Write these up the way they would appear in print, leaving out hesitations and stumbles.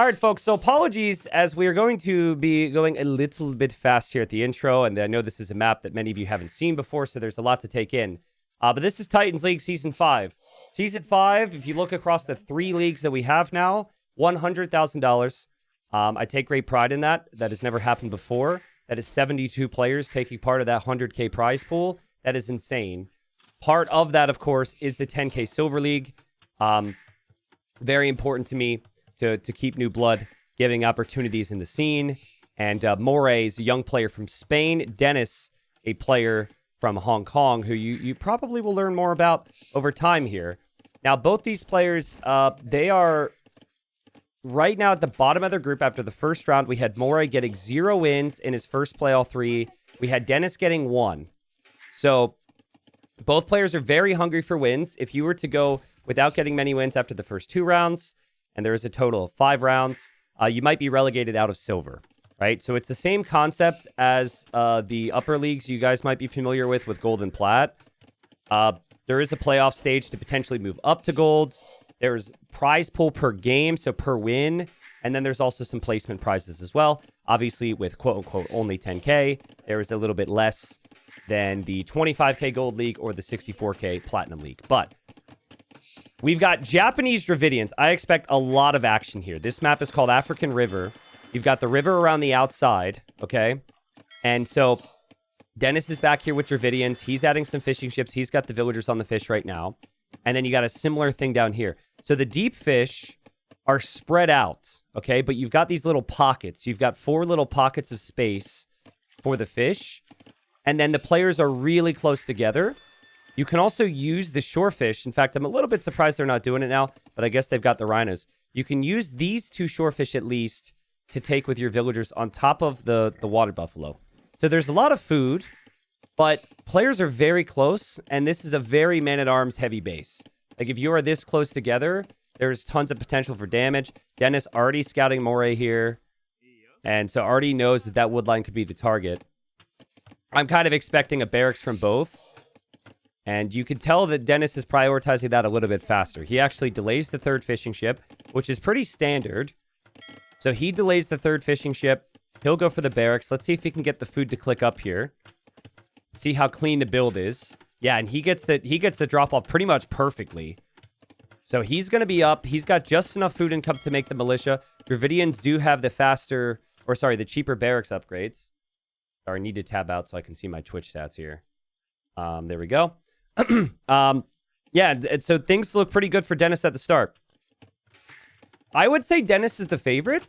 All right, folks. So apologies as we are going to be going a little bit fast here at the intro. And I know this is a map that many of you haven't seen before, so there's a lot to take in. But this is Titans League Season 5. Season 5, if you look across the 3 leagues that we have now, $100,000. I take great pride in that. That has never happened before. That is 72 players taking part of that 100K prize pool. That is insane. Part of that, of course, is the 10K Silver League. Very important to me to keep new blood, giving opportunities in the scene. And m0re is a young player from Spain. Dennis, a player from Hong Kong, who you probably will learn more about over time here. Now, both these players, they are right now at the bottom of their group after the first round. We had m0re getting 0 wins in his first play all 3. We had Dennis getting 1. So both players are very hungry for wins. If you were to go without getting many wins after the first 2 rounds, and there is a total of 5 rounds, you might be relegated out of silver, right? So it's the same concept as the upper leagues you guys might be familiar with gold and plat. There is a playoff stage to potentially move up to gold. There's prize pool per game, so per win. And then there's also some placement prizes as well. Obviously, with quote-unquote only 10K, there is a little bit less than the 25K Gold League or the 64K Platinum League. But we've got Japanese Dravidians. I expect a lot of action here. This map is called African River. You've got the river around the outside, okay? And so Dennis is back here with Dravidians. He's adding some fishing ships. He's got the villagers on the fish right now. And then you got a similar thing down here. So the deep fish are spread out, okay? But you've got these little pockets. You've got 4 little pockets of space for the fish. And then the players are really close together. You can also use the shorefish. In fact, I'm a little bit surprised they're not doing it now, but I guess they've got the rhinos. You can use these 2 shorefish at least to take with your villagers on top of the water buffalo. So there's a lot of food, but players are very close, and this is a very man-at-arms heavy base. Like, if you are this close together, there's tons of potential for damage. Dennis already scouting m0re here, and so already knows that wood line could be the target. I'm kind of expecting a barracks from both. And you can tell that Dennis is prioritizing that a little bit faster. He actually delays the 3rd fishing ship, which is pretty standard. So he delays the 3rd fishing ship. He'll go for the barracks. Let's see if he can get the food to click up here. See how clean the build is. Yeah, and he gets the drop off pretty much perfectly. So he's going to be up. He's got just enough food income to make the militia. Dravidians do have the cheaper barracks upgrades. Sorry, I need to tab out so I can see my Twitch stats here. There we go. Yeah, so things look pretty good for Dennis at the start. I would say Dennis is the favorite.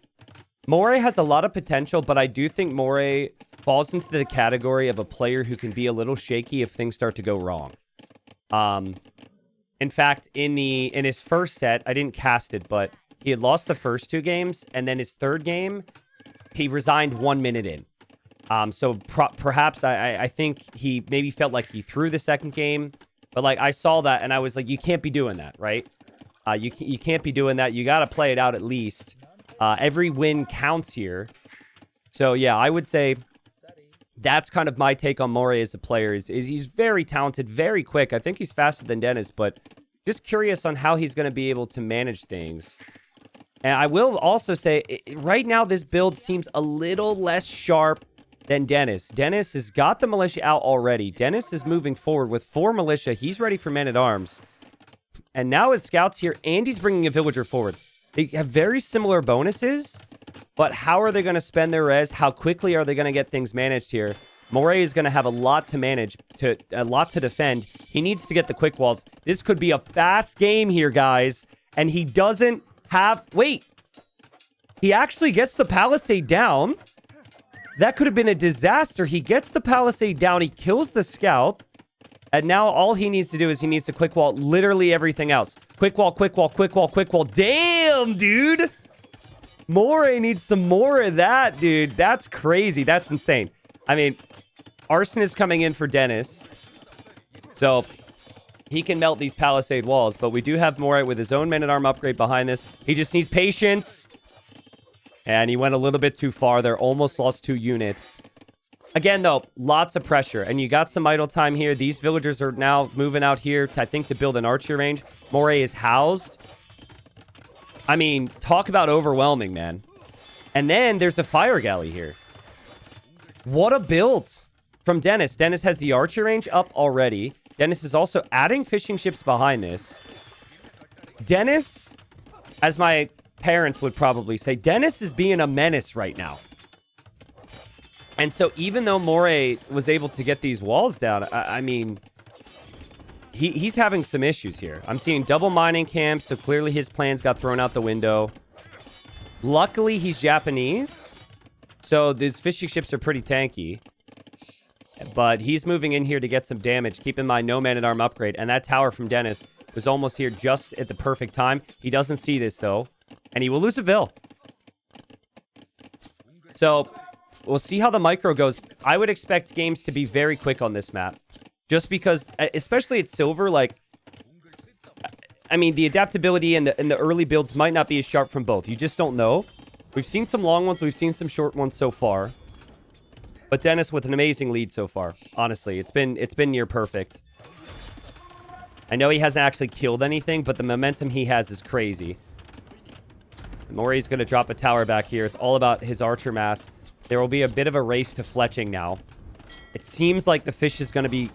m0re has a lot of potential, but I do think m0re falls into the category of a player who can be a little shaky if things start to go wrong. In fact, in his first set, I didn't cast it, but he had lost the first 2 games, and then his 3rd game, he resigned 1 minute in. So perhaps I think he maybe felt like he threw the 2nd game, but like I saw that and I was like, you can't be doing that, right? You can't be doing that. You got to play it out at least. Every win counts here. So yeah, I would say that's kind of my take on m0re as a player. Is he's very talented, very quick. I think he's faster than Dennis, but just curious on how he's going to be able to manage things. And I will also say, right now this build seems a little less sharp than Dennis. Dennis has got the militia out already. Dennis is moving forward with 4 militia. He's ready for man-at-arms. And now his scouts here, and he's bringing a villager forward. They have very similar bonuses, but how are they going to spend their res? How quickly are they going to get things managed here? m0re is going to have a lot to manage, a lot to defend. He needs to get the quick walls. This could be a fast game here, guys. And he doesn't have... Wait. He actually gets the palisade down. That could have been a disaster. He gets the palisade down. He kills the scout. And now all he needs to do is he needs to quick wall literally everything else. Quick wall, quick wall, quick wall, quick wall. Damn, dude. m0re needs some more of that, dude. That's crazy. That's insane. I mean, arson is coming in for Dennis. So he can melt these palisade walls. But we do have m0re with his own man-at-arm upgrade behind this. He just needs patience. And he went a little bit too far there. Almost lost 2 units. Again, though, lots of pressure. And you got some idle time here. These villagers are now moving out here, I think, to build an archer range. m0re is housed. I mean, talk about overwhelming, man. And then there's a fire galley here. What a build from Dennis. Dennis has the archer range up already. Dennis is also adding fishing ships behind this. Dennis, as my parents would probably say, Dennis is being a menace right now. And so even though m0re was able to get these walls down, I mean, he's having some issues here. I'm seeing double mining camps, so clearly his plans got thrown out the window. Luckily, he's Japanese, so these fishing ships are pretty tanky. But he's moving in here to get some damage. Keep in mind, no man-at-arm upgrade. And that tower from Dennis was almost here just at the perfect time. He doesn't see this, though. And he will lose a Vil. So, we'll see how the micro goes. I would expect games to be very quick on this map. Just because, especially at Silver, like... I mean, the adaptability and the early builds might not be as sharp from both. You just don't know. We've seen some long ones. We've seen some short ones so far. But Dennis with an amazing lead so far. Honestly, it's been near perfect. I know he hasn't actually killed anything, but the momentum he has is crazy. m0re's going to drop a tower back here. It's all about his archer mass. There will be a bit of a race to fletching now. It seems like the fish is going to be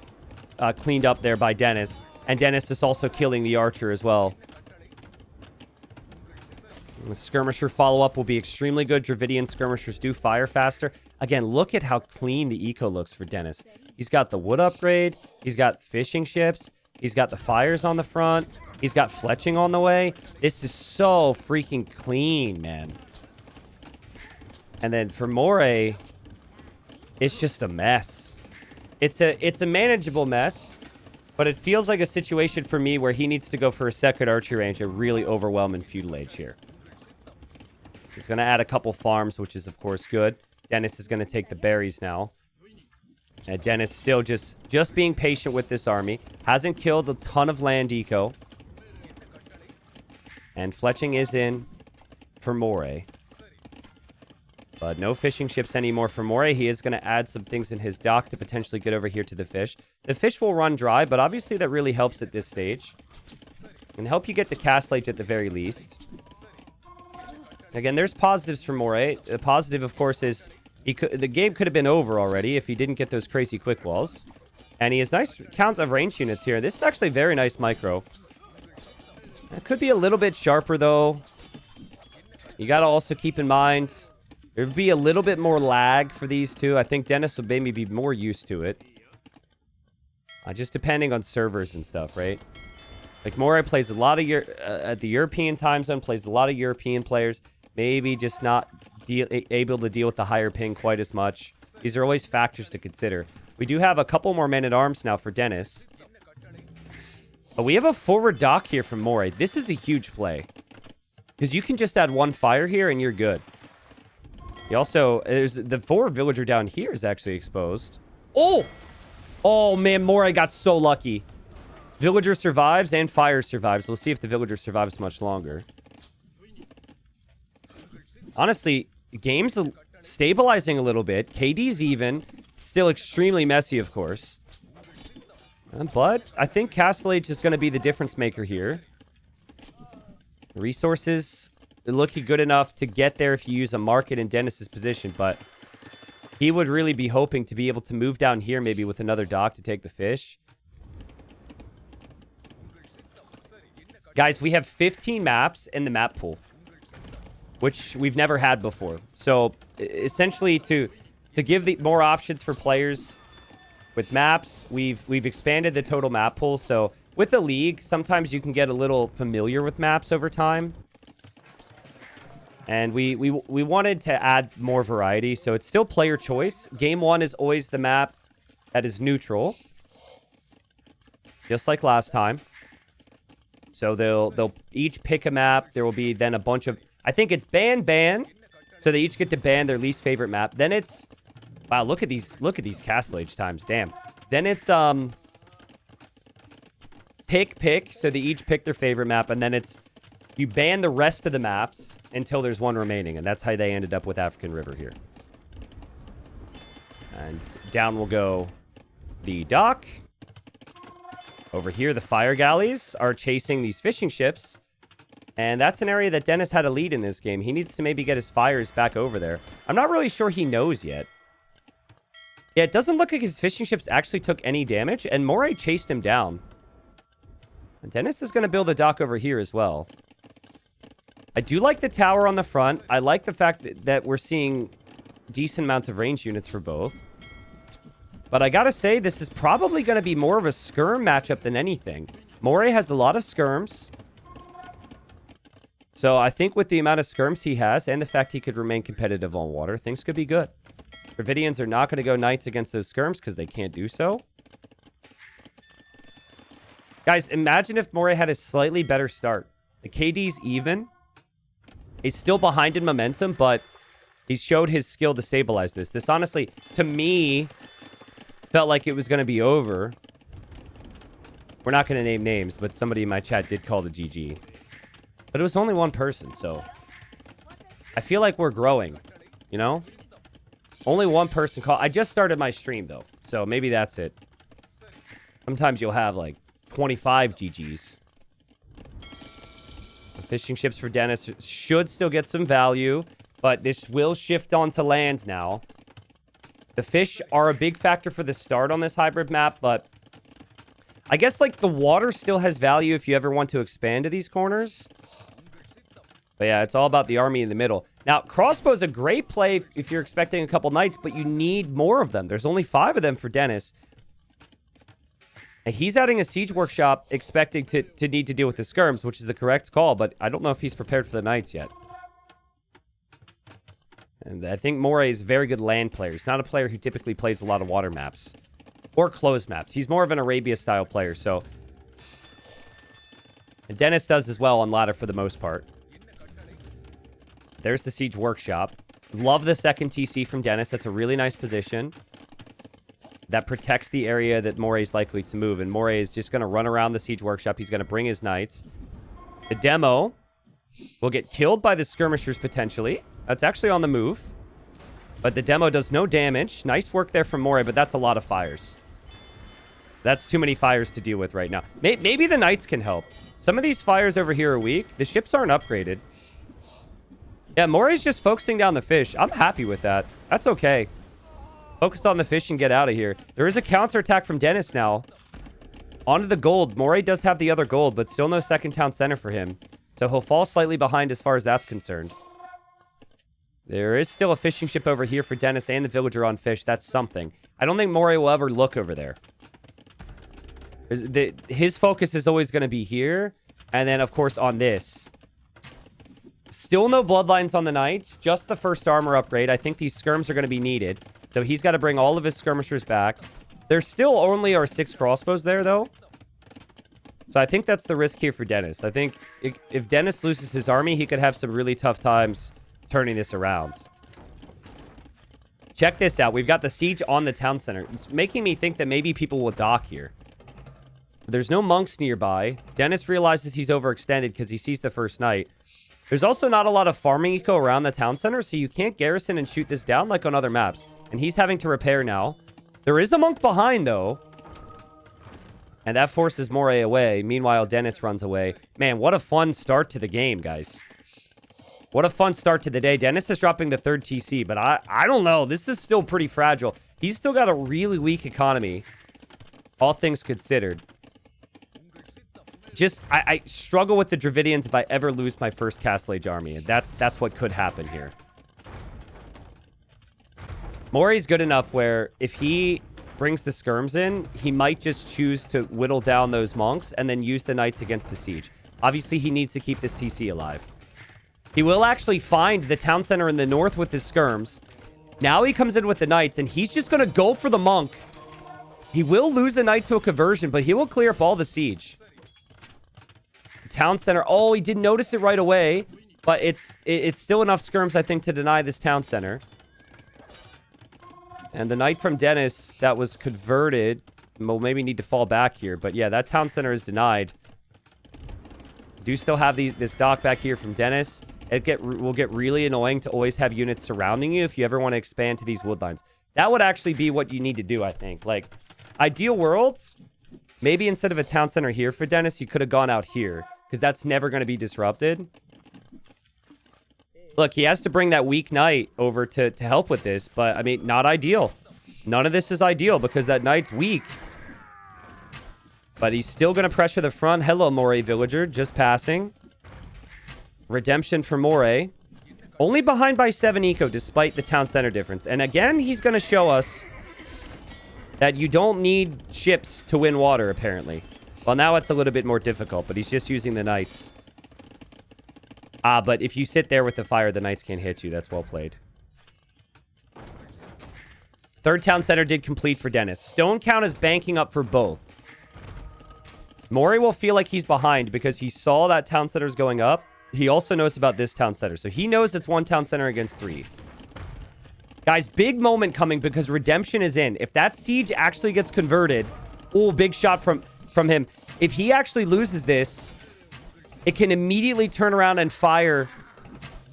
cleaned up there by Dennis. And Dennis is also killing the archer as well. The skirmisher follow-up will be extremely good. Dravidian skirmishers do fire faster. Again, look at how clean the eco looks for Dennis. He's got the wood upgrade. He's got fishing ships. He's got the fires on the front. He's got fletching on the way. This is so freaking clean, man. And then for m0re, it's just a mess. It's a manageable mess. But it feels like a situation for me where he needs to go for a second archery range and really overwhelm in feudal age here. He's going to add a couple farms, which is, of course, good. Dennis is going to take the berries now. And Dennis still just being patient with this army. Hasn't killed a ton of land eco. And fletching is in for m0re. But no fishing ships anymore for m0re. He is going to add some things in his dock to potentially get over here to the fish. The fish will run dry, but obviously that really helps at this stage. And help you get to Castle Age at the very least. Again, there's positives for m0re. The positive, of course, is the game could have been over already if he didn't get those crazy quick walls. And he has nice count of range units here. This is actually very nice micro. It could be a little bit sharper, though. You got to also keep in mind... there would be a little bit more lag for these two. I think Dennis would maybe be more used to it. Just depending on servers and stuff, right? Like, m0re plays a lot of... at the European time zone, plays a lot of European players. Maybe just not able to deal with the higher ping quite as much. These are always factors to consider. We do have a couple more men-at-arms now for Dennis. But we have a forward dock here from m0re. This is a huge play. Because you can just add one fire here and you're good. He also, there's the forward villager down here is actually exposed. Oh! Oh, man, m0re got so lucky. Villager survives and fire survives. We'll see if the villager survives much longer. Honestly, the game's stabilizing a little bit. KD's even. Still extremely messy, of course. But I think Castle Age is going to be the difference maker here. Resources... they're looking good enough to get there if you use a market in Dennis's position, but he would really be hoping to be able to move down here maybe with another dock to take the fish. Guys, we have 15 maps in the map pool, which we've never had before. So essentially to give more options for players with maps, we've expanded the total map pool. So with the league, sometimes you can get a little familiar with maps over time. And we wanted to add more variety, so it's still player choice. Game 1 is always the map that is neutral. Just like last time. So they'll each pick a map. There will be then a bunch of... I think it's ban. So they each get to ban their least favorite map. Then it's... wow, look at these Castle Age times. Damn. Then it's pick. So they each pick their favorite map, and then it's... you ban the rest of the maps until there's one remaining. And that's how they ended up with African River here. And down will go the dock. Over here, the fire galleys are chasing these fishing ships. And that's an area that Dennis had a lead in this game. He needs to maybe get his fires back over there. I'm not really sure he knows yet. Yeah, it doesn't look like his fishing ships actually took any damage, and m0re chased him down. And Dennis is going to build a dock over here as well. I do like the tower on the front. I like the fact that we're seeing decent amounts of range units for both. But I gotta say, this is probably going to be more of a skirm matchup than anything. m0re has a lot of skirms. So I think with the amount of skirms he has, and the fact he could remain competitive on water, things could be good. Dravidians are not going to go knights against those skirms because they can't do so. Guys, imagine if m0re had a slightly better start. The KD's even. He's still behind in momentum, but he showed his skill to stabilize this. This honestly, to me, felt like it was going to be over. We're not going to name names, but somebody in my chat did call the GG. But it was only one person, so I feel like we're growing, you know? Only one person called. I just started my stream, though, so maybe that's it. Sometimes you'll have, like, 25 GGs. The fishing ships for Dennis should still get some value, but this will shift onto land now. The fish are a big factor for the start on this hybrid map, but I guess, like, the water still has value if you ever want to expand to these corners. But yeah, it's all about the army in the middle. Now, crossbow's a great play if you're expecting a couple knights, but you need more of them. There's only 5 of them for Dennis. And he's adding a siege workshop expecting to need to deal with the skirms, which is the correct call, but I don't know if he's prepared for the knights yet. And I think m0re is a very good land player. He's not a player who typically plays a lot of water maps. Or closed maps. He's more of an Arabia-style player, so... And Dennis does as well on ladder for the most part. There's the siege workshop. Love the second TC from Dennis. That's a really nice position. That protects the area that m0re is likely to move. And m0re is just going to run around the siege workshop. He's going to bring his knights. The demo will get killed by the skirmishers potentially. That's actually on the move. But the demo does no damage. Nice work there from m0re, but that's a lot of fires. That's too many fires to deal with right now. Maybe the knights can help. Some of these fires over here are weak. The ships aren't upgraded. Yeah, m0re's just focusing down the fish. I'm happy with that. That's okay. Focus on the fish and get out of here. There is a counterattack from Dennis now. Onto the gold. m0re does have the other gold, but still no second town center for him. So he'll fall slightly behind as far as that's concerned. There is still a fishing ship over here for Dennis and the villager on fish. That's something. I don't think m0re will ever look over there. His focus is always going to be here. And then, of course, on this. Still no bloodlines on the knights. Just the first armor upgrade. I think these skirms are going to be needed. So he's got to bring all of his skirmishers back. There still only are 6 crossbows there, though. So I think that's the risk here for Dennis. I think if Dennis loses his army, he could have some really tough times turning this around. Check this out. We've got the siege on the town center. It's making me think that maybe people will dock here. There's no monks nearby. Dennis realizes he's overextended because he sees the first knight. There's also not a lot of farming eco around the town center, so you can't garrison and shoot this down like on other maps. And he's having to repair now. There is a monk behind, though. And that forces m0re away. Meanwhile, Dennis runs away. Man, what a fun start to the game, guys. What a fun start to the day. Dennis is dropping the 3rd TC, but I don't know. This is still pretty fragile. He's still got a really weak economy, all things considered. Just, I struggle with the Dravidians if I ever lose my first Castle Age army. And that's what could happen here. m0re's good enough where if he brings the skirms in, he might just choose to whittle down those monks and then use the knights against the siege. Obviously, he needs to keep this TC alive. He will actually find the town center in the north with his skirms. Now he comes in with the knights, and he's just going to go for the monk. He will lose a knight to a conversion, but he will clear up all the siege. Town center. Oh, he didn't notice it right away, but it's still enough skirms, I think, to deny this town center. And the knight from Dennis that was converted will maybe need to fall back here. But yeah, that town center is denied. Do still have this dock back here from Dennis. Will get really annoying to always have units surrounding you if you ever want to expand to these woodlines. That would actually be what you need to do, I think. Like, ideal worlds, maybe instead of a town center here for Dennis, you could have gone out here. because that's never going to be disrupted. Look, he has to bring that weak knight over to help with this, but, I mean, not ideal. None of this is ideal because that knight's weak. But he's still going to pressure the front. Hello, m0re villager, just passing. Redemption for m0re. Only behind by 7 eco, despite the town center difference. And again, he's going to show us that you don't need ships to win water, apparently. Well, now it's a little bit more difficult, but he's just using the knights. But if you sit there with the fire, the knights can't hit you. That's well played. Third town center did complete for Dennis. Stone count is banking up for both. m0re will feel like he's behind because he saw that town center's going up. He also knows about this town center. So he knows it's 1 town center against 3. Guys, big moment coming because redemption is in. If that siege actually gets converted... Oh, big shot from him. If he actually loses this, it can immediately turn around and fire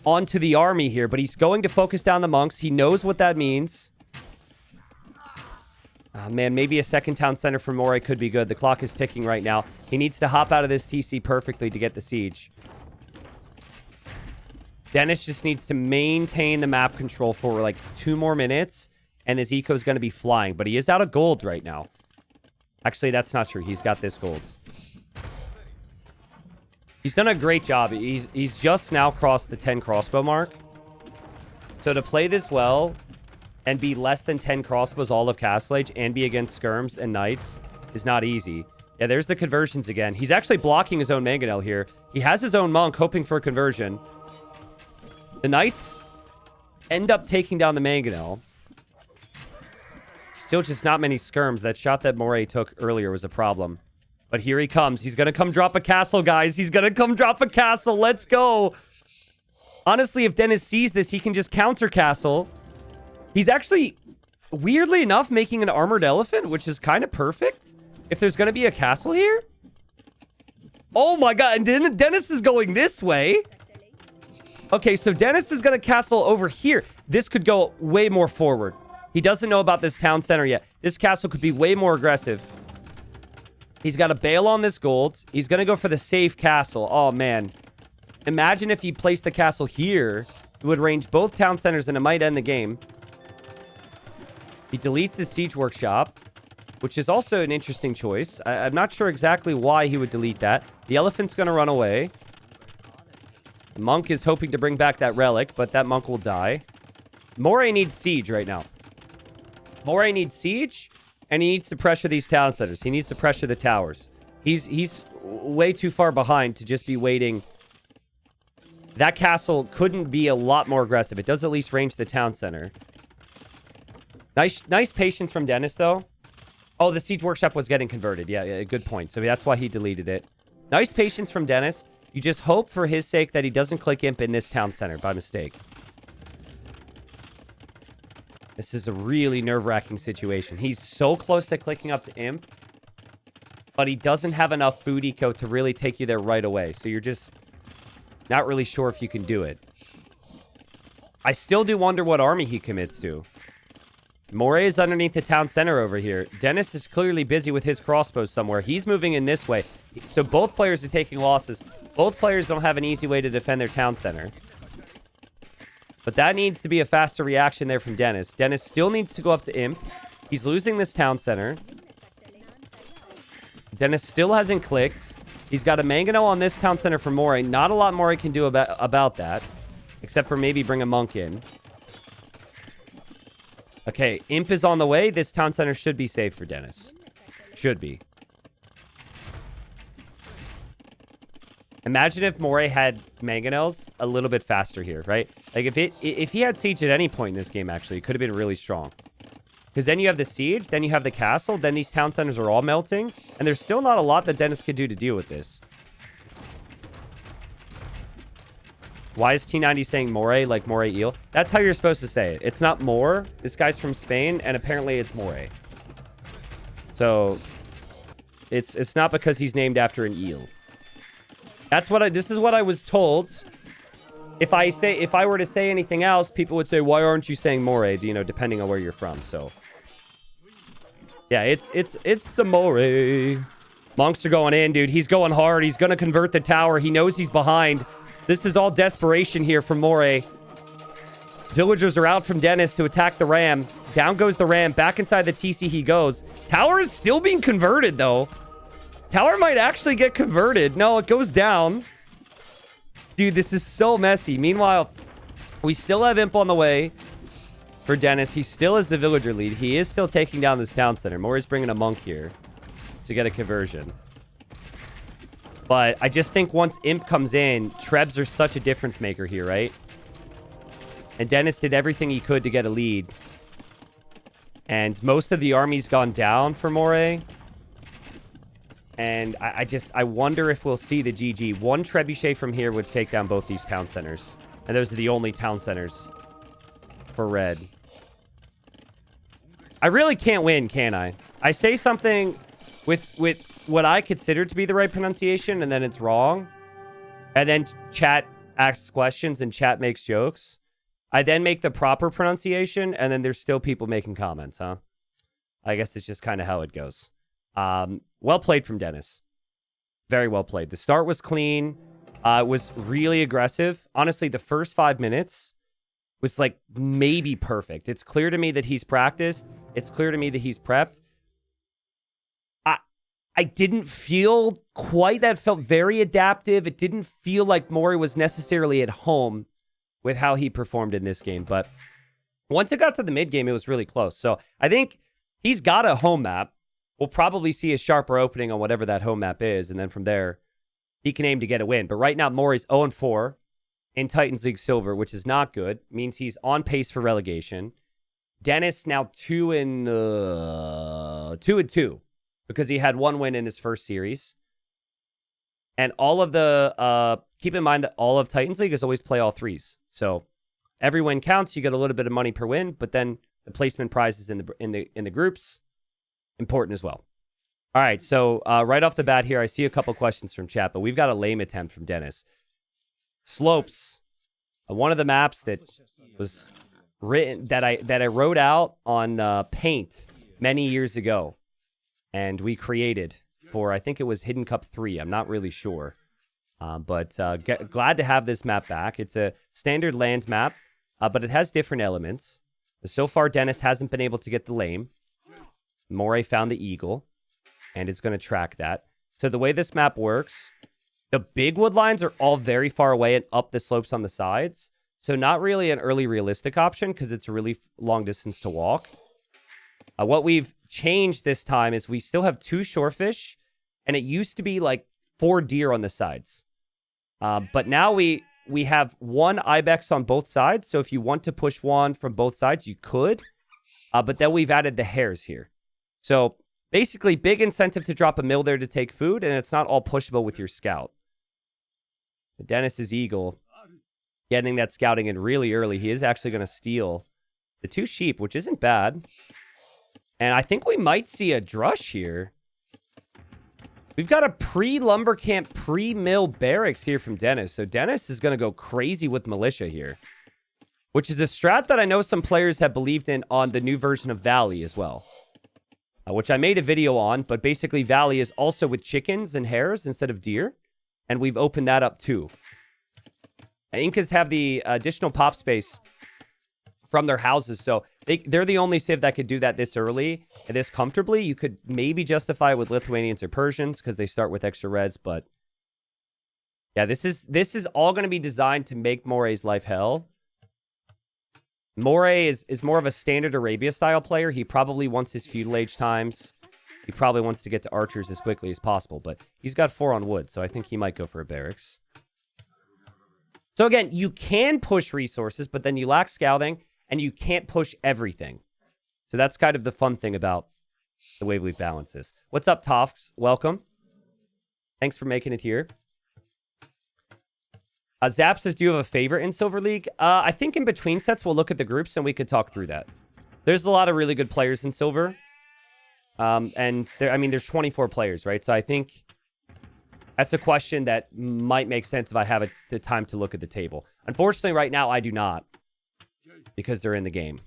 onto the army here. But he's going to focus down the monks. He knows what that means. Oh, man, maybe a second town center for m0re could be good. The clock is ticking right now. He needs to hop out of this TC perfectly to get the siege. Dennis just needs to maintain the map control for like 2 more minutes, and his eco is going to be flying. But he is out of gold right now. Actually, that's not true. He's got this gold. He's done a great job. He's just now crossed the 10 crossbow mark. So to play this well and be less than 10 crossbows all of Castle Age and be against skirms and knights is not easy. Yeah, there's the conversions again. He's actually blocking his own mangonel here. He has his own monk hoping for a conversion. The knights end up taking down the mangonel. Still just not many skirms. That shot that m0re took earlier was a problem. But here he comes. He's going to come drop a castle, guys. He's going to come drop a castle. Let's go. Honestly, if Dennis sees this, he can just counter castle. He's actually, weirdly enough, making an armored elephant, which is kind of perfect. If there's going to be a castle here. Oh my god. And Dennis is going this way. Okay, so Dennis is going to castle over here. This could go way more forward. He doesn't know about this town center yet. This castle could be way more aggressive. He's got to bail on this gold. He's going to go for the safe castle. Oh, man. Imagine if he placed the castle here. It would range both town centers and it might end the game. He deletes his siege workshop, which is also an interesting choice. I'm not sure exactly why he would delete that. The elephant's going to run away. The monk is hoping to bring back that relic, but that monk will die. m0re needs siege right now. m0re needs siege, and he needs to pressure these town centers. He needs to pressure the towers. He's way too far behind to just be waiting. That castle couldn't be a lot more aggressive. It does at least range the town center. Nice patience from Dennis, though. Oh, the siege workshop was getting converted. Yeah, good point. So that's why he deleted it. Nice patience from Dennis. You just hope for his sake that he doesn't click imp in this town center by mistake. This is a really nerve-wracking situation. He's so close to clicking up the imp, but he doesn't have enough food eco to really take you there right away. So you're just not really sure if you can do it. I still do wonder what army he commits to. m0re is underneath the town center over here. Dennis is clearly busy with his crossbows somewhere. He's moving in this way. So both players are taking losses. Both players don't have an easy way to defend their town center. But that needs to be a faster reaction there from Dennis. Dennis still needs to go up to imp. He's losing this town center. Dennis still hasn't clicked. He's got a mangonel on this town center for m0re. Not a lot m0re can do about that. Except for maybe bring a monk in. Okay, imp is on the way. This town center should be safe for Dennis. Should be. Imagine if m0re had mangonels a little bit faster here, right? Like, if he had siege at any point in this game, actually, it could have been really strong. Because then you have the siege, then you have the castle, then these town centers are all melting, and there's still not a lot that Dennis could do to deal with this. Why is T90 saying m0re like m0re eel? That's how you're supposed to say it. It's not more. This guy's from Spain, and apparently it's m0re. So, it's not because he's named after an eel. This is what I was told. If I were to say anything else, people would say, why aren't you saying m0re? You know, depending on where you're from. So, yeah, it's m0re. Monks are going in, dude. He's going hard. He's going to convert the tower. He knows he's behind. This is all desperation here from m0re. Villagers are out from Dennis to attack the Ram. Down goes the Ram. Back inside the TC he goes. Tower is still being converted, though. Tower might actually get converted. No, it goes down. Dude, this is so messy. Meanwhile, we still have Imp on the way for Dennis. He still is the villager lead. He is still taking down this town center. m0re's bringing a monk here to get a conversion. But I just think once Imp comes in, Trebs are such a difference maker here, right? And Dennis did everything he could to get a lead. And most of the army's gone down for m0re. And I wonder if we'll see the GG. One trebuchet from here would take down both these town centers. And those are the only town centers for red. I really can't win, can I? I say something with what I consider to be the right pronunciation, and then it's wrong. And then chat asks questions and chat makes jokes. I then make the proper pronunciation, and then there's still people making comments, huh? I guess it's just kind of how it goes. Well played from Dennis. Very well played. The start was clean. It was really aggressive. Honestly, the first 5 minutes was like maybe perfect. It's clear to me that he's practiced. It's clear to me that he's prepped. I didn't feel quite that. It felt very adaptive. It didn't feel like m0re was necessarily at home with how he performed in this game. But once it got to the mid game, it was really close. So I think he's got a home map. We'll probably see a sharper opening on whatever that home map is. And then from there, he can aim to get a win. But right now, m0re's 0-4 in Titans League Silver, which is not good. Means he's on pace for relegation. Dennis now 2-2 because he had one win in his first series. And all of the keep in mind that all of Titans League is always play all threes. So every win counts. You get a little bit of money per win, but then the placement prizes in the groups important as well. All right, so right off the bat here, I see a couple questions from chat, but we've got a lame attempt from Dennis. Slopes, one of the maps that was written that I wrote out on Paint many years ago, and we created for, I think it was Hidden Cup 3. I'm not really sure, but glad to have this map back. It's a standard land map, but it has different elements. So far, Dennis hasn't been able to get the lame. m0re found the eagle and is going to track that. So the way this map works, the big wood lines are all very far away and up the slopes on the sides. So not really an early realistic option because it's a really long distance to walk. What we've changed this time is we still have 2 shorefish, and it used to be like 4 deer on the sides. But now we have 1 ibex on both sides. So if you want to push one from both sides, you could. But then we've added the hares here. So basically, big incentive to drop a mill there to take food, and it's not all pushable with your scout. Dennis's eagle, getting that scouting in really early. He is actually going to steal the 2 sheep, which isn't bad. And I think we might see a drush here. We've got a pre-lumber camp, pre-mill barracks here from Dennis. So Dennis is going to go crazy with militia here, which is a strat that I know some players have believed in on the new version of Valley as well. Which I made a video on, but basically Valley is also with chickens and hares instead of deer. And we've opened that up too. Incas have the additional pop space from their houses. So they're the only civ that could do that this early and this comfortably. You could maybe justify it with Lithuanians or Persians because they start with extra reds. But yeah, this is all going to be designed to make m0re's life hell. m0re is more of a standard Arabia style player. He probably wants his feudal age times. He probably wants to get to archers as quickly as possible, but he's got 4 on wood, so I think he might go for a barracks. So again, you can push resources, but then you lack scouting, and you can't push everything. So that's kind of the fun thing about the way we've balanced this. What's up, Tofts? Welcome. Thanks for making it here. Zap says, do you have a favorite in Silver League? I think in between sets, we'll look at the groups, and we could talk through that. There's a lot of really good players in Silver. And there's 24 players, right? So I think that's a question that might make sense if I have the time to look at the table. Unfortunately, right now, I do not because they're in the game.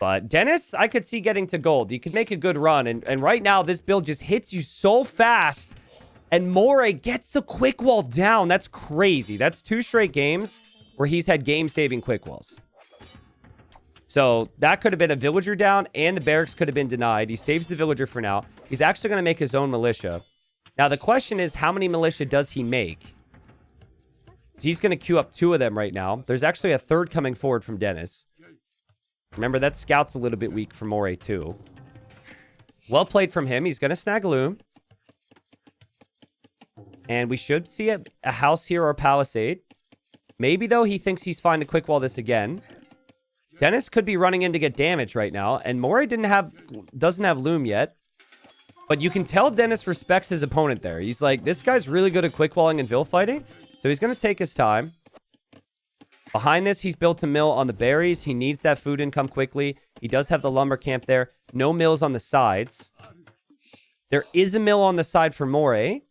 But Dennis, I could see getting to gold. You could make a good run. And right now, this build just hits you so fast. And m0re gets the quick wall down. That's crazy. That's 2 straight games where he's had game-saving quick walls. So that could have been a villager down, and the barracks could have been denied. He saves the villager for now. He's actually going to make his own militia. Now, the question is, how many militia does he make? He's going to queue up 2 of them right now. There's actually a 3rd coming forward from Dennis. Remember, that scout's a little bit weak for m0re, too. Well played from him. He's going to snag a loom. And we should see a house here or a palisade. Maybe, though, he thinks he's fine to quick wall this again. Dennis could be running in to get damage right now. And m0re doesn't have loom yet. But you can tell Dennis respects his opponent there. He's like, this guy's really good at quick walling and vill fighting. So he's going to take his time. Behind this, he's built a mill on the berries. He needs that food income quickly. He does have the lumber camp there. No mills on the sides. There is a mill on the side for m0re.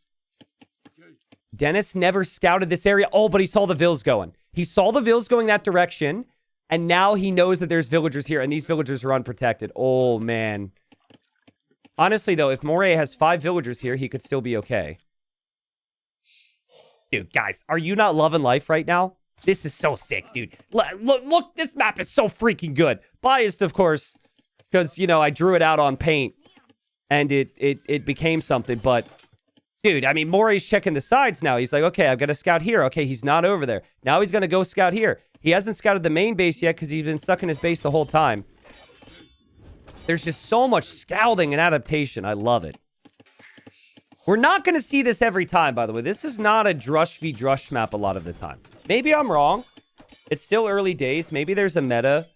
Dennis never scouted this area. Oh, but he saw the vills going. He saw the vills going that direction. And now he knows that there's villagers here. And these villagers are unprotected. Oh, man. Honestly, though, if m0re has 5 villagers here, he could still be okay. Dude, guys, are you not loving life right now? This is so sick, dude. Look, this map is so freaking good. Biased, of course, because, you know, I drew it out on paint. And it became something, but... Dude, I mean, m0re's checking the sides now. He's like, okay, I've got to scout here. Okay, he's not over there. Now he's going to go scout here. He hasn't scouted the main base yet because he's been stuck in his base the whole time. There's just so much scouting and adaptation. I love it. We're not going to see this every time, by the way. This is not a Drush v. Drush map a lot of the time. Maybe I'm wrong. It's still early days. Maybe there's a meta.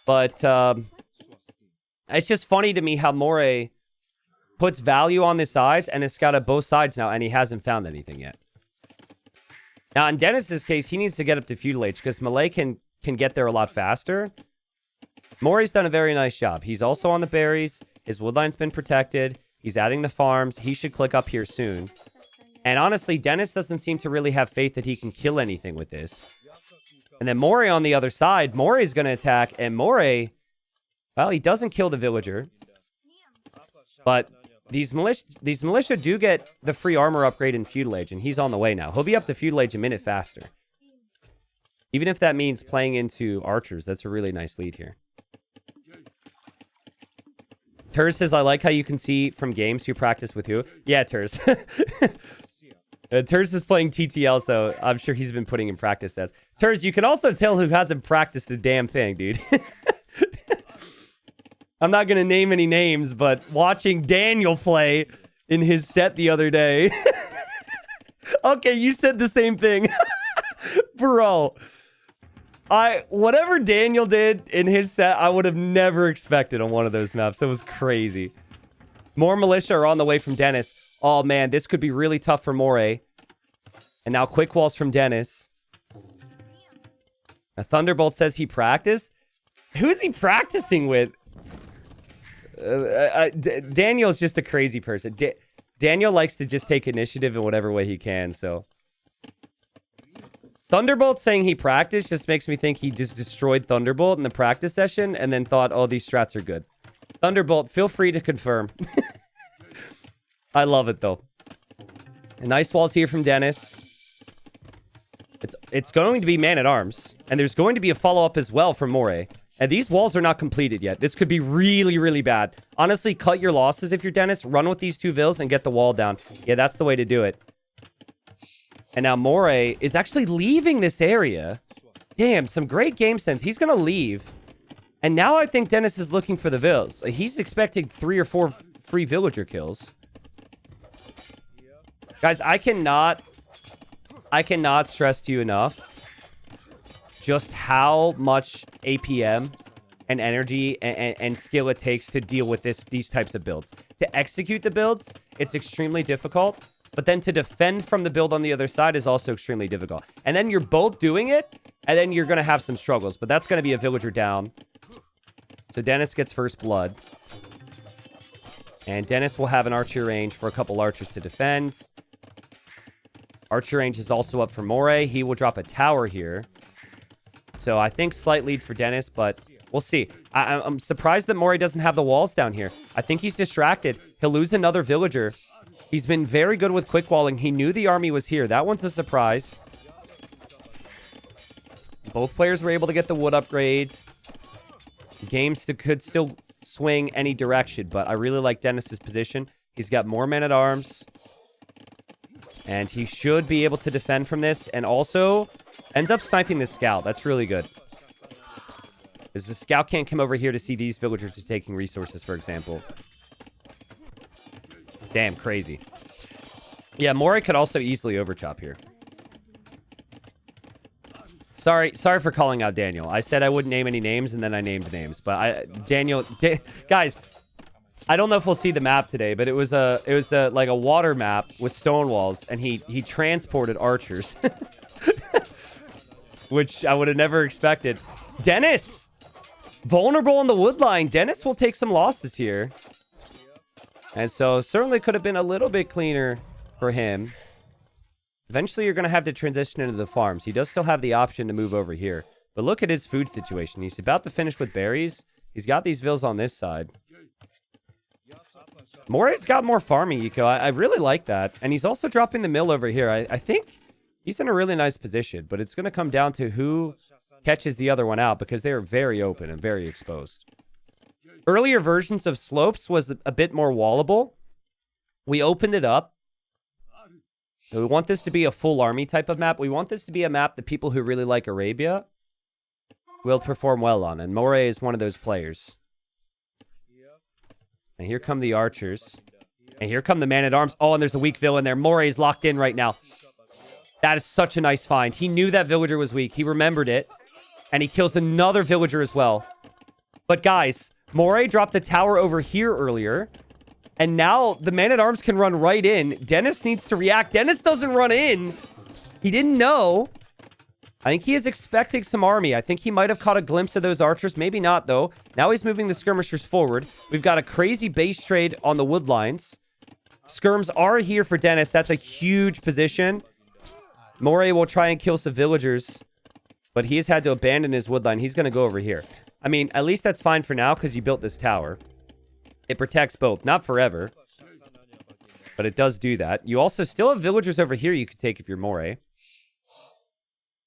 But it's just funny to me how m0re puts value on the sides and has scouted both sides now, and he hasn't found anything yet. Now, in Dennis's case, he needs to get up to feudal age because m0re can get there a lot faster. m0re's done a very nice job. He's also on the berries. His woodline's been protected. He's adding the farms. He should click up here soon. And honestly, Dennis doesn't seem to really have faith that he can kill anything with this. And then m0re on the other side, m0re's going to attack, and m0re, well, he doesn't kill the villager. But these militia do get the free armor upgrade in feudal age, and he's on the way now. He'll be up to feudal age a minute faster. Even if that means playing into archers, that's a really nice lead here. Turs says, I like how you can see from games who practice with who. Yeah, Turs. Turs is playing TTL, so I'm sure he's been putting in practice sets. Turs, you can also tell who hasn't practiced a damn thing, dude. I'm not going to name any names, but watching Daniel play in his set the other day. Okay, you said the same thing. Bro. Whatever Daniel did in his set, I would have never expected on one of those maps. That was crazy. More militia are on the way from Dennis. Oh, man, this could be really tough for m0re. And now quick walls from Dennis. A Thunderbolt says he practiced. Who's he practicing with? Daniel's just a crazy person. Daniel likes to just take initiative in whatever way he can, so... Thunderbolt saying he practiced just makes me think he just destroyed Thunderbolt in the practice session and then thought, oh, these strats are good. Thunderbolt, feel free to confirm. I love it, though. A nice walls here from Dennis. It's going to be man-at-arms. And there's going to be a follow-up as well from m0re. And these walls are not completed yet. This could be really, really bad. Honestly, cut your losses if you're Dennis. Run with these 2 vills and get the wall down. Yeah, that's the way to do it. And now m0re is actually leaving this area. Damn, some great game sense. He's going to leave. And now I think Dennis is looking for the vills. He's expecting 3 or 4 free villager kills. Guys, I cannot stress to you enough just how much APM and energy and skill it takes to deal with these types of builds. To execute the builds, it's extremely difficult. But then to defend from the build on the other side is also extremely difficult. And then you're both doing it, and then you're going to have some struggles. But that's going to be a villager down. So Dennis gets first blood. And Dennis will have an archer range for a couple archers to defend. Archer range is also up for m0re. He will drop a tower here. So I think slight lead for Dennis, but We'll see. I'm surprised that m0re doesn't have the walls down here. I think he's distracted. He'll lose another villager. He's been very good with quick walling. He knew the army was here. That one's a surprise. Both players were able to get the wood upgrades. Games could still swing any direction, but I really like Dennis's position. He's got more men-at-arms. And he should be able to defend from this. And also ends up sniping the scout. That's really good. Because the scout can't come over here to see these villagers are taking resources, for example. Damn, crazy. Yeah, m0re could also easily overchop here. Sorry for calling out Daniel. I said I wouldn't name any names, and then I named names. But guys, I don't know if we'll see the map today, but it was like a water map with stone walls, and he transported archers, which I would have never expected. Dennis, vulnerable on the wood line. Dennis will take some losses here, and so certainly could have been a little bit cleaner for him. Eventually, you're going to have to transition into the farms. He does still have the option to move over here. But look at his food situation. He's about to finish with berries. He's got these vills on this side. m0re's got more farming eco. I really like that. And he's also dropping the mill over here. I think he's in a really nice position. But it's going to come down to who catches the other one out, because they are very open and very exposed. Earlier versions of slopes was a bit more wallable. We opened it up. So we want this to be a full army type of map. We want this to be a map that people who really like Arabia will perform well on. And m0re is one of those players. And here come the archers. And here come the man-at-arms. Oh, and there's a weak villain there. m0re is locked in right now. That is such a nice find. He knew that villager was weak. He remembered it. And he kills another villager as well. But guys, m0re dropped a tower over here earlier. And now the man-at-arms can run right in. Dennis needs to react. Dennis doesn't run in. He didn't know. I think he is expecting some army. I think he might have caught a glimpse of those archers. Maybe not, though. Now he's moving the skirmishers forward. We've got a crazy base trade on the wood lines. Skirms are here for Dennis. That's a huge position. m0re will try and kill some villagers, but he has had to abandon his wood line. He's going to go over here. I mean, at least that's fine for now because you built this tower. It protects both. Not forever, but it does do that. You also still have villagers over here you could take if you're m0re.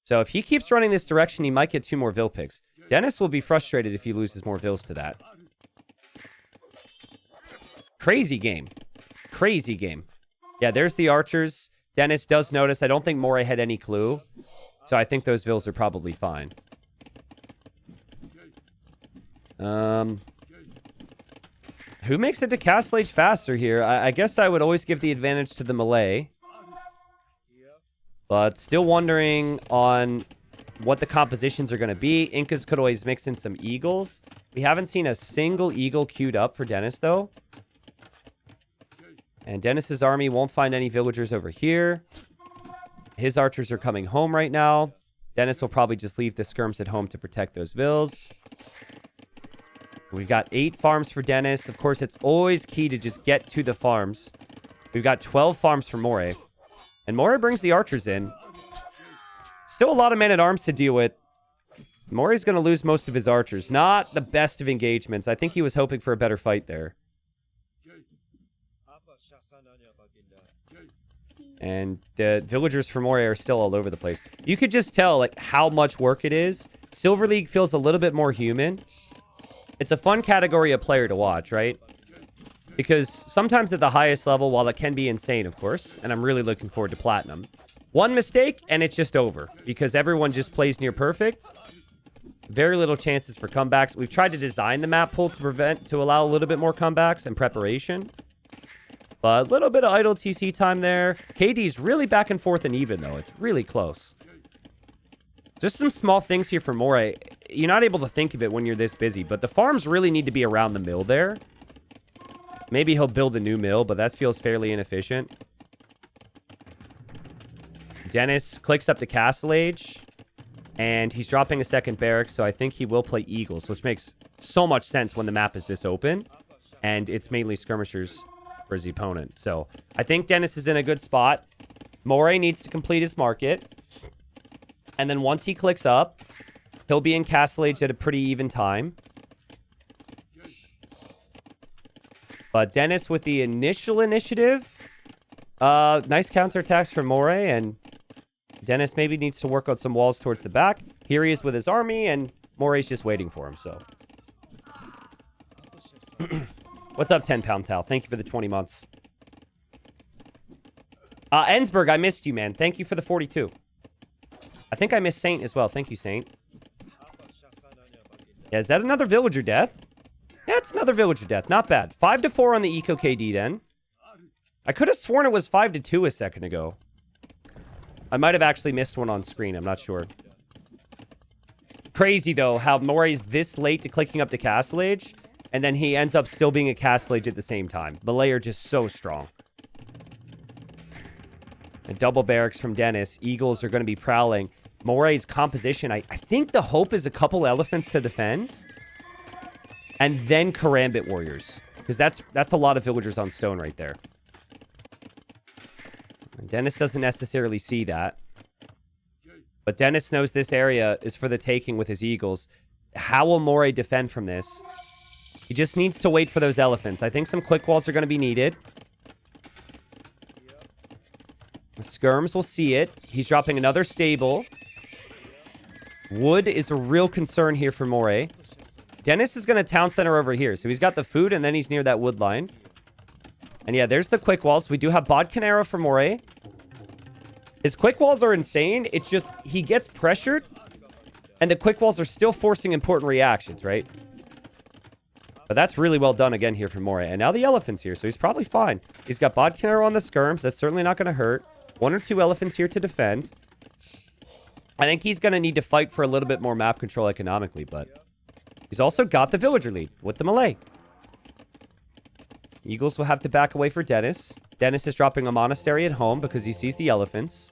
So if he keeps running this direction, he might get 2 more vill picks. Dennis will be frustrated if he loses more vills to that. Crazy game. Crazy game. Yeah, there's the archers. Dennis does notice. I don't think m0re had any clue. So I think those vills are probably fine. Who makes it to Castle Age faster here? I guess I would always give the advantage to the Malay. But still wondering on what the compositions are going to be. Incas could always mix in some eagles. We haven't seen a single eagle queued up for Dennis, though. And Dennis's army won't find any villagers over here. His archers are coming home right now. Dennis will probably just leave the skirms at home to protect those vills. We've got 8 farms for Dennis. Of course, it's always key to just get to the farms. We've got 12 farms for m0re. And m0re brings the archers in. Still a lot of men-at-arms to deal with. m0re's going to lose most of his archers. Not the best of engagements. I think he was hoping for a better fight there. And the villagers for m0re are still all over the place. You could just tell like how much work it is. Silver League feels a little bit more human. It's a fun category of player to watch, right? Because sometimes at the highest level, while it can be insane, of course, and I'm really looking forward to Platinum, one mistake and it's just over because everyone just plays near perfect. Very little chances for comebacks. We've tried to design the map pool to allow a little bit more comebacks and preparation. But a little bit of idle TC time there. KD's really back and forth and even, though. It's really close. Just some small things here for m0re. You're not able to think of it when you're this busy, but the farms really need to be around the mill there. Maybe he'll build a new mill, but that feels fairly inefficient. Dennis clicks up to Castle Age, and he's dropping a second barracks, so I think he will play Eagles, which makes so much sense when the map is this open, and it's mainly skirmishers for his opponent. So I think Dennis is in a good spot. m0re needs to complete his market. And then once he clicks up, He'll be in Castle Age at a pretty even time. But Dennis with the initial initiative. Nice counterattacks from m0re, and Dennis maybe needs to work on some walls towards the back. Here he is with his army, and m0re's just waiting for him, so. What's up, 10-pound Tal? Thank you for the 20 months. Ensberg, I missed you, man. Thank you for the 42. I think I missed Saint as well. Thank you, Saint. Yeah, is that another villager death? Yeah, it's another villager death. Not bad. 5-4 on the Eco KD then. I could have sworn it was 5-2 a second ago. I might have actually missed one on screen. I'm not sure. Crazy, though, how m0re's this late to clicking up to Castle Age, and then he ends up still being a Castle Age at the same time. m0re are just so strong. A double barracks from Dennis. Eagles are going to be prowling. m0re's composition, I think the hope is a couple elephants to defend. And then Karambit warriors. Because that's a lot of villagers on stone right there. And Dennis doesn't necessarily see that. But Dennis knows this area is for the taking with his eagles. How will m0re defend from this? He just needs to wait for those elephants. I think some quick walls are going to be needed. The skirms will see it. He's dropping another stable. Wood is a real concern here for m0re. Dennis is going to town center over here. So he's got the food, and then he's near that wood line. And yeah, there's the quick walls. We do have Bodkin arrow for m0re. His quick walls are insane. It's just he gets pressured, and the quick walls are still forcing important reactions, right? But that's really well done again here from m0re. And now the elephant's here, so he's probably fine. He's got Bodkin arrow on the skirms. That's certainly not going to hurt. 1 or 2 elephants here to defend. I think he's going to need to fight for a little bit more map control economically, but he's also got the villager lead with the melee. Eagles will have to back away for Dennis. Dennis is dropping a monastery at home because he sees the elephants.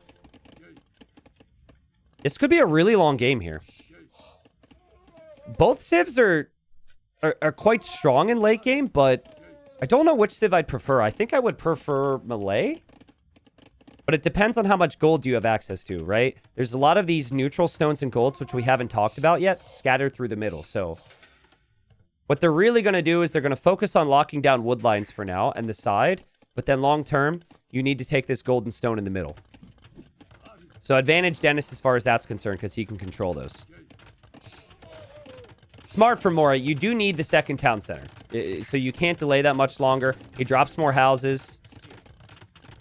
This could be a really long game here. Both civs are quite strong in late game, but I don't know which civ I'd prefer. I think I would prefer melee. But it depends on how much gold you have access to, right? There's a lot of these neutral stones and golds, which we haven't talked about yet, scattered through the middle. So what they're really going to do is they're going to focus on locking down wood lines for now and the side. But then long term, you need to take this golden stone in the middle. So advantage Dennis as far as that's concerned, because he can control those. Smart for m0re. You do need the second town center. So you can't delay that much longer. He drops more houses.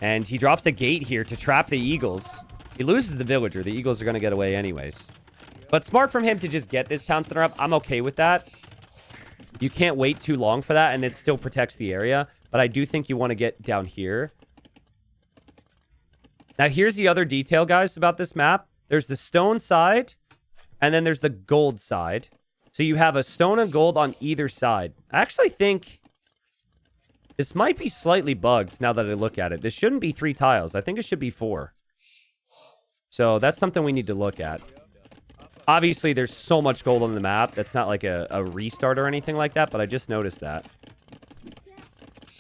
And he drops a gate here to trap the eagles. He loses the villager. The eagles are going to get away anyways. But smart from him to just get this town center up. I'm okay with that. You can't wait too long for that, and it still protects the area. But I do think you want to get down here. Now, here's the other detail, guys, about this map. There's the stone side, and then there's the gold side. So you have a stone and gold on either side. I actually think this might be slightly bugged now that I look at it. This shouldn't be 3 tiles. I think it should be 4. So that's something we need to look at. Obviously, there's so much gold on the map. That's not like a restart or anything like that, but I just noticed that.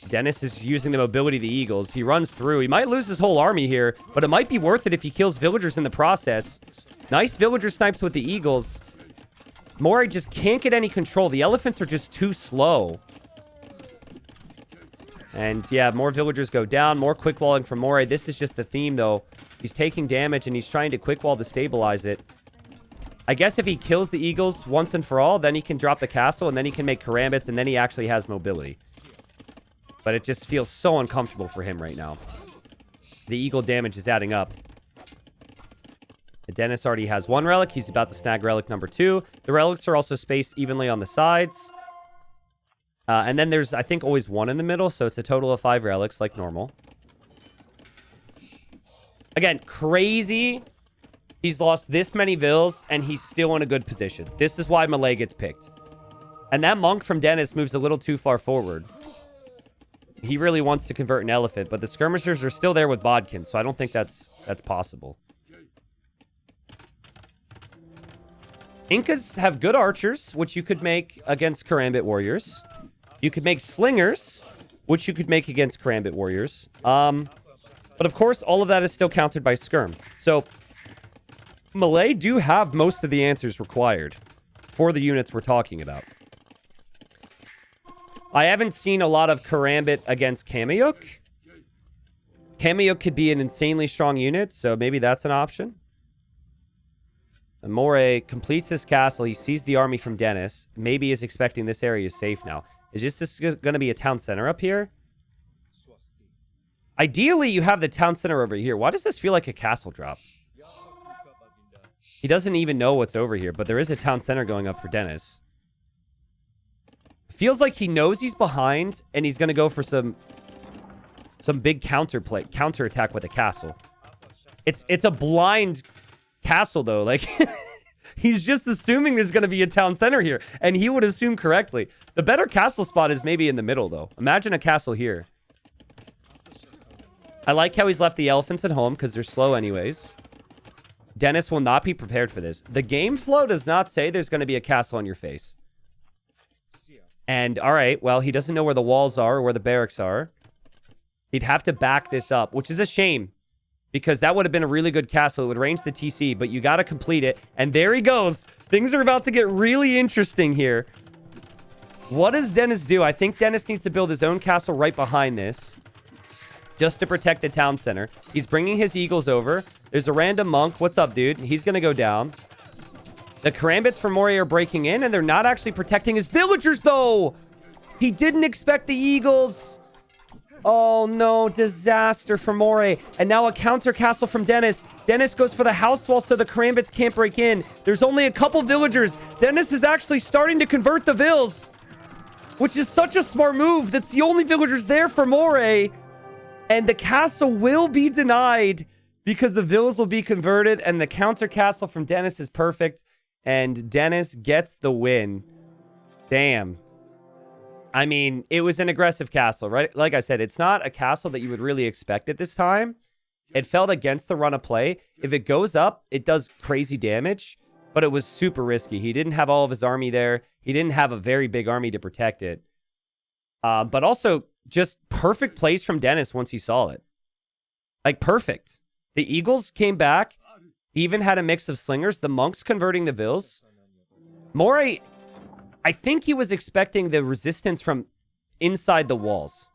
Dennis is using the mobility of the eagles. He runs through. He might lose his whole army here, but it might be worth it if he kills villagers in the process. Nice villager snipes with the eagles. m0re just can't get any control. The elephants are just too slow. And yeah, more villagers go down. More quick walling from m0re. This is just the theme, though. He's taking damage, and he's trying to quick wall to stabilize it. I guess if he kills the eagles once and for all, then he can drop the castle, and then he can make karambits, and then he actually has mobility. But it just feels so uncomfortable for him right now. The eagle damage is adding up. Dennis already has 1 relic. He's about to snag relic number 2. The relics are also spaced evenly on the sides. And then there's, I think, always 1 in the middle. So it's a total of 5 relics, like normal. Again, crazy. He's lost this many vills, and he's still in a good position. This is why melee gets picked. And that monk from Dennis moves a little too far forward. He really wants to convert an elephant, but the skirmishers are still there with Bodkin, so I don't think that's possible. Incas have good archers, which you could make against karambit warriors. You could make slingers, which you could make against karambit warriors. But of course, all of that is still countered by skirm. So m0re do have most of the answers required for the units we're talking about. I haven't seen a lot of Karambit against Kameyuk. Kameyuk could be an insanely strong unit, so maybe that's an option. m0re completes his castle. He sees the army from Dennis. Maybe is expecting this area is safe now. Is this going to be a town center up here? Ideally, you have the town center over here. Why does this feel like a castle drop? He doesn't even know what's over here, but there is a town center going up for Dennis. Feels like he knows he's behind, and he's going to go for some big counter attack with a castle. It's a blind castle, though. Like, he's just assuming there's going to be a town center here, and he would assume correctly. The better castle spot is maybe in the middle, though. Imagine a castle here. I like how he's left the elephants at home, because they're slow anyways. Dennis will not be prepared for this. The game flow does not say there's going to be a castle on your face. And, all right, well, he doesn't know where the walls are or where the barracks are. He'd have to back this up, which is a shame. Because that would have been a really good castle. It would range the TC, but you got to complete it. And there he goes. Things are about to get really interesting here. What does Dennis do? I think Dennis needs to build his own castle right behind this. Just to protect the town center. He's bringing his eagles over. There's a random monk. What's up, dude? He's going to go down. The Karambits from m0re are breaking in, and they're not actually protecting his villagers, though. He didn't expect the eagles. Oh, no. Disaster for m0re. And now a counter castle from Dennis. Dennis goes for the house wall so the Karambits can't break in. There's only a couple villagers. Dennis is actually starting to convert the vills, which is such a smart move. That's the only villagers there for m0re. And the castle will be denied because the villas will be converted, and the counter castle from Dennis is perfect. And Dennis gets the win. Damn. I mean, it was an aggressive castle, right? Like I said, it's not a castle that you would really expect at this time. It felt against the run of play. If it goes up, it does crazy damage, but it was super risky. He didn't have all of his army there. He didn't have a very big army to protect it. But also, just perfect plays from Dennis once he saw it. Like, perfect. The Eagles came back. He even had a mix of slingers. The monks converting the vills. m0re, I think he was expecting the resistance from inside the walls.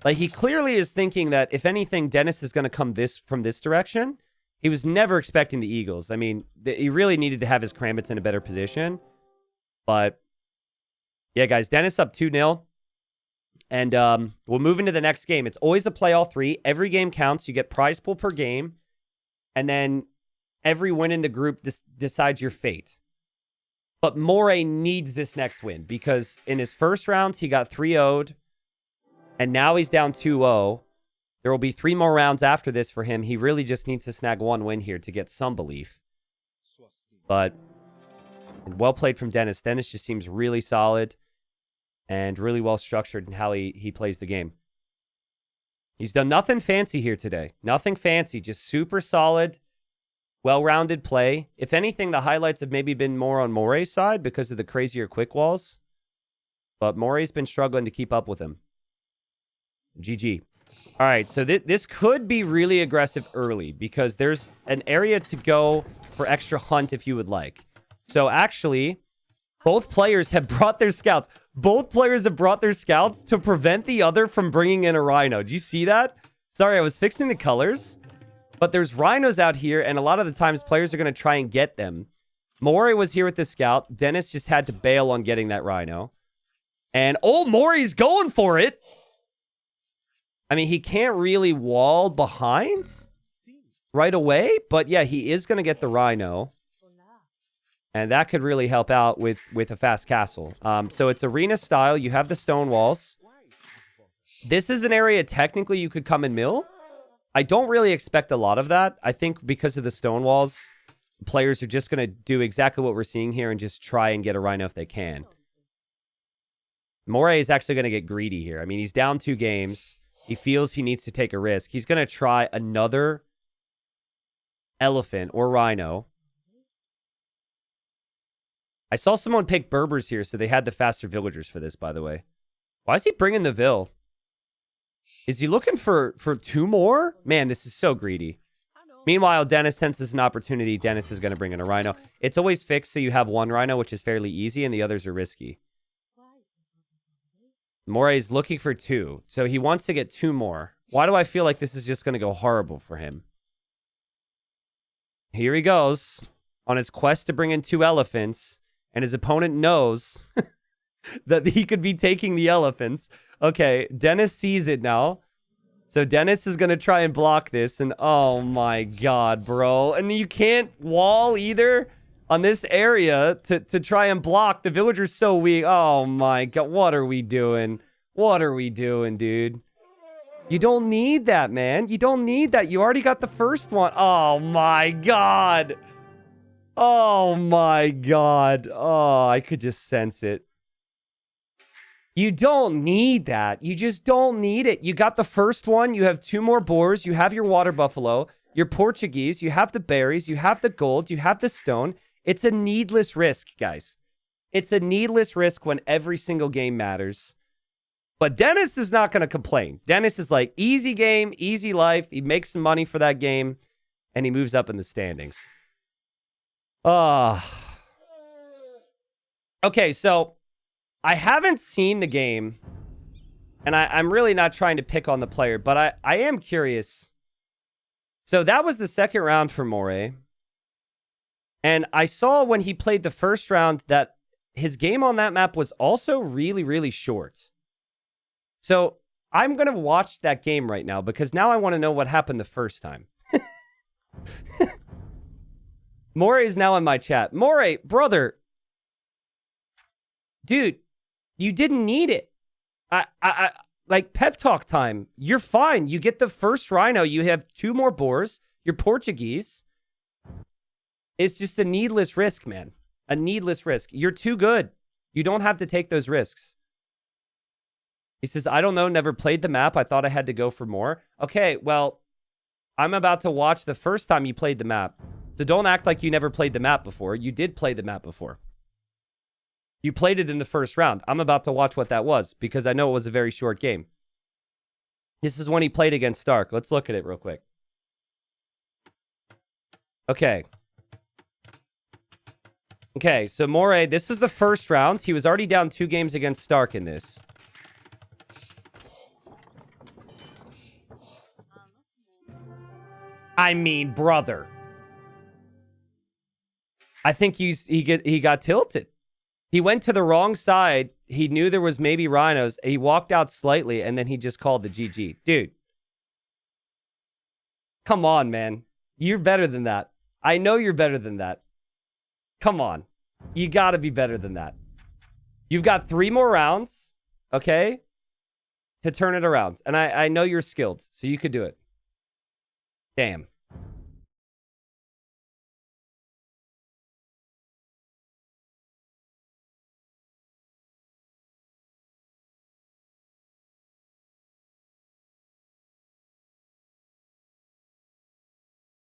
Like, he clearly is thinking that, if anything, Dennis is going to come from this direction. He was never expecting the Eagles. I mean, he really needed to have his Karambits in a better position. But, yeah, guys, Dennis up 2-0. And we'll move into the next game. It's always a play all three. Every game counts. You get prize pool per game. And then every win in the group decides your fate. But m0re needs this next win because in his first round, he got 3-0'd. And now he's down 2-0. There will be 3 more rounds after this for him. He really just needs to snag one win here to get some belief. But well played from Dennis. Dennis just seems really solid and really well structured in how he plays the game. He's done nothing fancy here today. Nothing fancy, just super solid, well-rounded play. If anything, the highlights have maybe been more on m0re's side because of the crazier quick walls. But m0re's been struggling to keep up with him. GG. All right, so this could be really aggressive early because there's an area to go for extra hunt if you would like. So actually, both players have brought their scouts. Both players have brought their scouts to prevent the other from bringing in a rhino. Do you see that? Sorry, I was fixing the colors. But there's rhinos out here, and a lot of the times players are going to try and get them. m0re was here with the scout. Dennis just had to bail on getting that rhino. And, oh, m0re's going for it. I mean, he can't really wall behind right away. But, yeah, he is going to get the rhino. And that could really help out with a fast castle. So it's arena style. You have the stone walls. This is an area technically you could come and mill. I don't really expect a lot of that. I think because of the stone walls, players are just going to do exactly what we're seeing here and just try and get a rhino if they can. m0re is actually going to get greedy here. I mean, he's down 2 games. He feels he needs to take a risk. He's going to try another elephant or rhino. I saw someone pick Berbers here, so they had the faster villagers for this, by the way. Why is he bringing the Vill? Is he looking for 2 more? Man, this is so greedy. Meanwhile, Dennis senses an opportunity. Dennis is going to bring in a rhino. It's always fixed, so you have one rhino, which is fairly easy, and the others are risky. m0re is looking for 2, so he wants to get 2 more. Why do I feel like this is just going to go horrible for him? Here he goes on his quest to bring in 2 elephants, and his opponent knows that he could be taking the elephants. Okay, Dennis sees it now. So Dennis is going to try and block this, and oh my god, bro. And you can't wall either on this area to try and block. The villager's so weak. Oh my god, what are we doing? What are we doing, dude? You don't need that, man. You don't need that. You already got the first one. Oh my god. Oh my god. Oh, I could just sense it. You don't need that. You just don't need it. You got the first one. You have 2 more boars. You have your water buffalo. You're Portuguese. You have the berries. You have the gold. You have the stone. It's a needless risk, guys. It's a needless risk when every single game matters. But Dennis is not going to complain. Dennis is like, easy game, easy life. He makes some money for that game, and he moves up in the standings. Okay, so I haven't seen the game, and I'm really not trying to pick on the player, but I am curious. So that was the second round for m0re. And I saw when he played the first round that his game on that map was also really, really short. So I'm going to watch that game right now because now I want to know what happened the first time. m0re is now in my chat. m0re, brother. Dude, you didn't need it. Like pep talk time. You're fine. You get the first rhino. You have 2 more boars. You're Portuguese. It's just a needless risk, man. A needless risk. You're too good. You don't have to take those risks. He says, I don't know. Never played the map. I thought I had to go for more. Okay, well, I'm about to watch the first time you played the map. So don't act like you never played the map before. You did play the map before. You played it in the first round. I'm about to watch what that was because I know it was a very short game. This is when he played against Stark. Let's look at it real quick. Okay. Okay, so m0re, this was the first round. He was already down 2 games against Stark in this. I mean, brother. I think he got tilted. He went to the wrong side. He knew there was maybe rhinos. He walked out slightly, and then he just called the GG. Dude. Come on, man. You're better than that. I know you're better than that. Come on. You got to be better than that. You've got 3 more rounds, okay, to turn it around. And I know you're skilled, so you could do it. Damn.